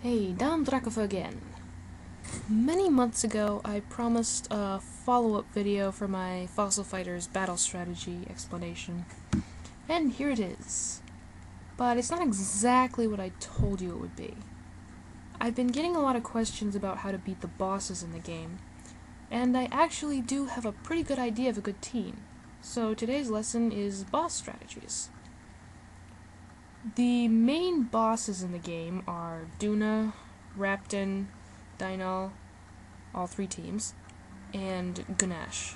Hey, Dom Drakova again. Many months ago, I promised a follow-up video for my Fossil Fighters battle strategy explanation, and here it is. But it's not exactly what I told you it would be. I've been getting a lot of questions about how to beat the bosses in the game, and I actually do have a pretty good idea of a good team, so today's lesson is boss strategies. The main bosses in the game are Duna, Raptin, Dynal, all three teams, and Gunash.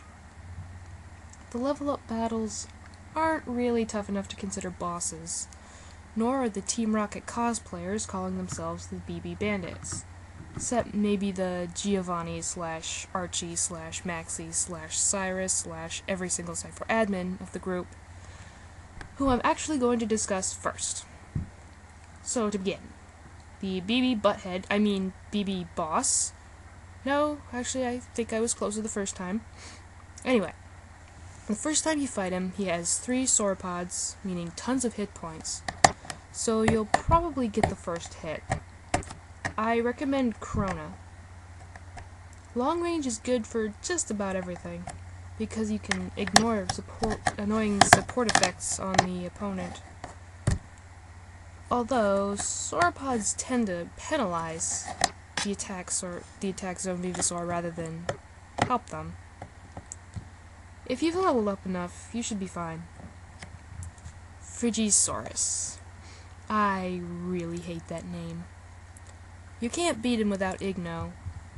The level up battles aren't really tough enough to consider bosses, nor are the Team Rocket cosplayers calling themselves the BB Bandits, except maybe the Giovanni / Archie / Maxi / Cyrus / every single Cypher admin of the group, who I'm actually going to discuss first. So to begin, the BB boss. No, actually I think I was closer the first time. Anyway, the first time you fight him, he has 3 sauropods, meaning tons of hit points, so you'll probably get the first hit. I recommend Krona. Long range is good for just about everything, because you can ignore annoying support effects on the opponent. Although, sauropods tend to penalize the attack zone Venusaur rather than help them. If you've leveled up enough, you should be fine. Frigisaurus. I really hate that name. You can't beat him without Igno,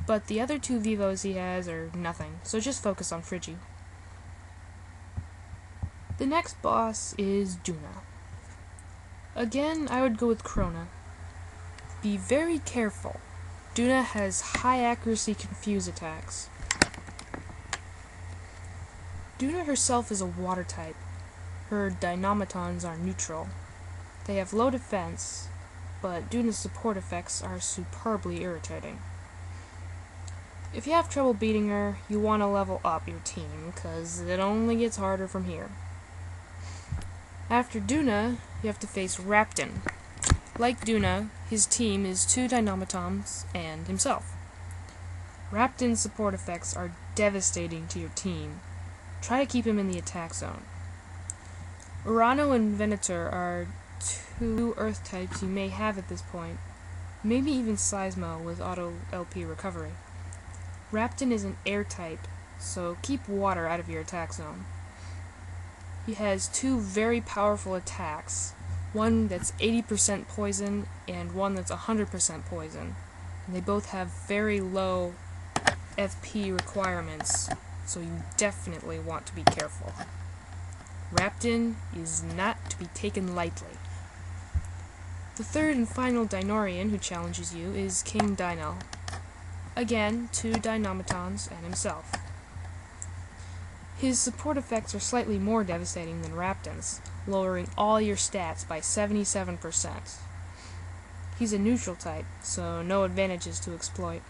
but the other 2 Vivos he has are nothing, so just focus on Frigi. The next boss is Duna. Again, I would go with Krona. Be very careful. Duna has high accuracy confuse attacks. Duna herself is a water type. Her Dynamitons are neutral. They have low defense, but Duna's support effects are superbly irritating. If you have trouble beating her, you want to level up your team, cause it only gets harder from here. After Duna, you have to face Raptin. Like Duna, his team is 2 Dynamitons and himself. Raptin's support effects are devastating to your team. Try to keep him in the attack zone. Urano and Venator are 2 Earth types you may have at this point, maybe even Seismo with auto LP recovery. Raptin is an air type, so keep water out of your attack zone. He has 2 very powerful attacks, one that's 80% poison and one that's 100% poison, and they both have very low FP requirements, so you definitely want to be careful. Raptin is not to be taken lightly. The third and final Dynorian who challenges you is King Dynal. Again, 2 Dynamitons and himself. His support effects are slightly more devastating than Raptin's, lowering all your stats by 77%. He's a neutral type, so no advantages to exploit.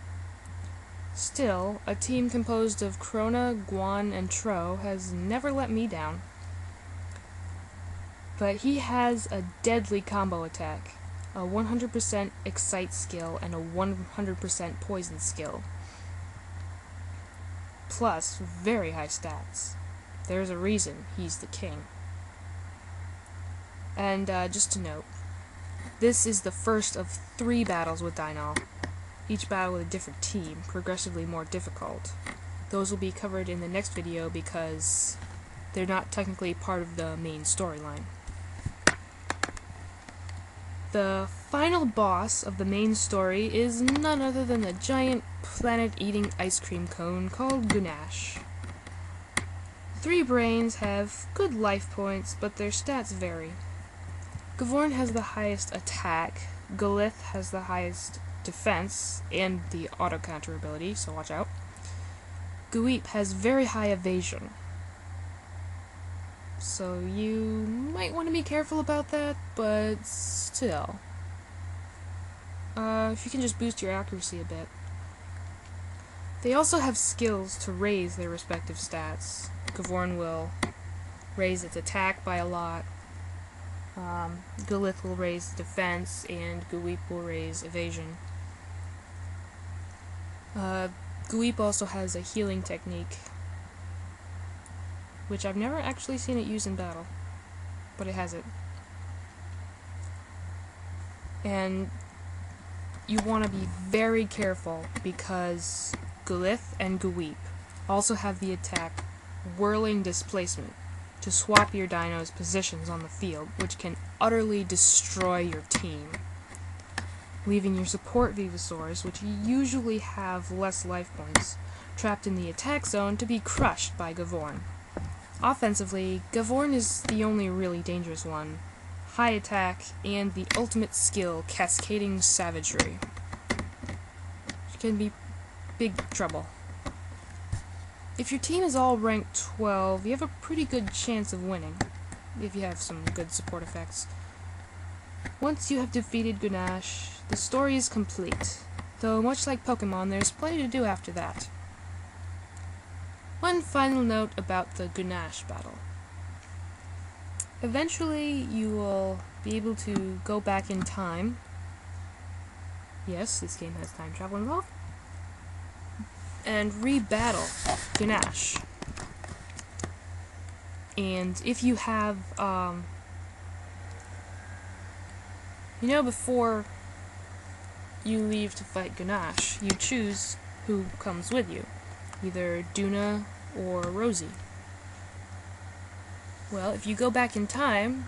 Still, a team composed of Krona, Guan, and Tro has never let me down. But he has a deadly combo attack, a 100% Excite skill, and a 100% Poison skill. Plus, very high stats. There's a reason he's the king. And just to note, this is the first of 3 battles with Dynal, each battle with a different team, progressively more difficult. Those will be covered in the next video because they're not technically part of the main storyline. The final boss of the main story is none other than the giant planet-eating ice cream cone called Gunash. 3 brains have good life points, but their stats vary. Gavorn has the highest attack, Galith has the highest defense, and the auto-counter ability, so watch out. Guip has very high evasion, so you might want to be careful about that, but still. If you can just boost your accuracy a bit. They also have skills to raise their respective stats. Gavorn will raise its attack by a lot. Galith will raise defense, and Gweep will raise evasion. Gweep also has a healing technique, which I've never actually seen it used in battle, but it has it. And you want to be very careful because Galith and Gweep also have the attack Whirling Displacement to swap your Dino's positions on the field, which can utterly destroy your team, leaving your support Venusaurs, which usually have less life points, trapped in the attack zone to be crushed by Gavorn. Offensively, Gavorn is the only really dangerous one. High attack, and the ultimate skill, Cascading Savagery, which can be big trouble. If your team is all ranked 12, you have a pretty good chance of winning, if you have some good support effects. Once you have defeated Gunash, the story is complete, though much like Pokemon, there's plenty to do after that. One final note about the Gunash battle. Eventually, you will be able to go back in time. Yes, this game has time travel involved. And re-battle Gunash. And if you have, before you leave to fight Gunash, you choose who comes with you. Either Duna or Rosie. Well, if you go back in time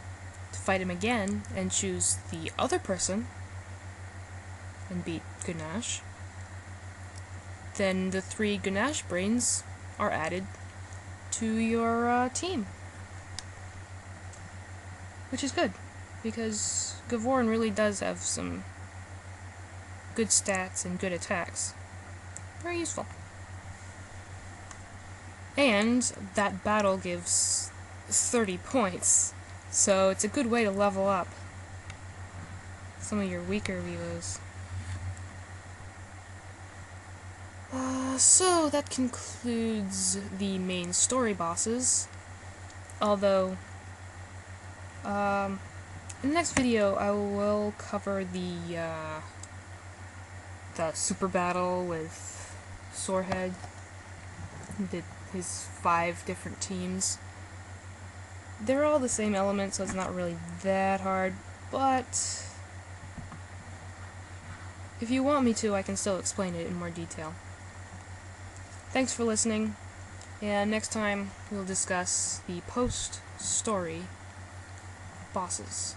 to fight him again and choose the other person and beat Gunash, then the 3 Gunash brains are added to your team. Which is good, because Gavorn really does have some good stats and good attacks. Very useful. And that battle gives 30 points, so it's a good way to level up some of your weaker Vivos. So that concludes the main story bosses, although in the next video I will cover the super battle with Sorehead, his 5 different teams. They're all the same element, so it's not really that hard, but if you want me to, I can still explain it in more detail. Thanks for listening, and next time we'll discuss the post-story bosses.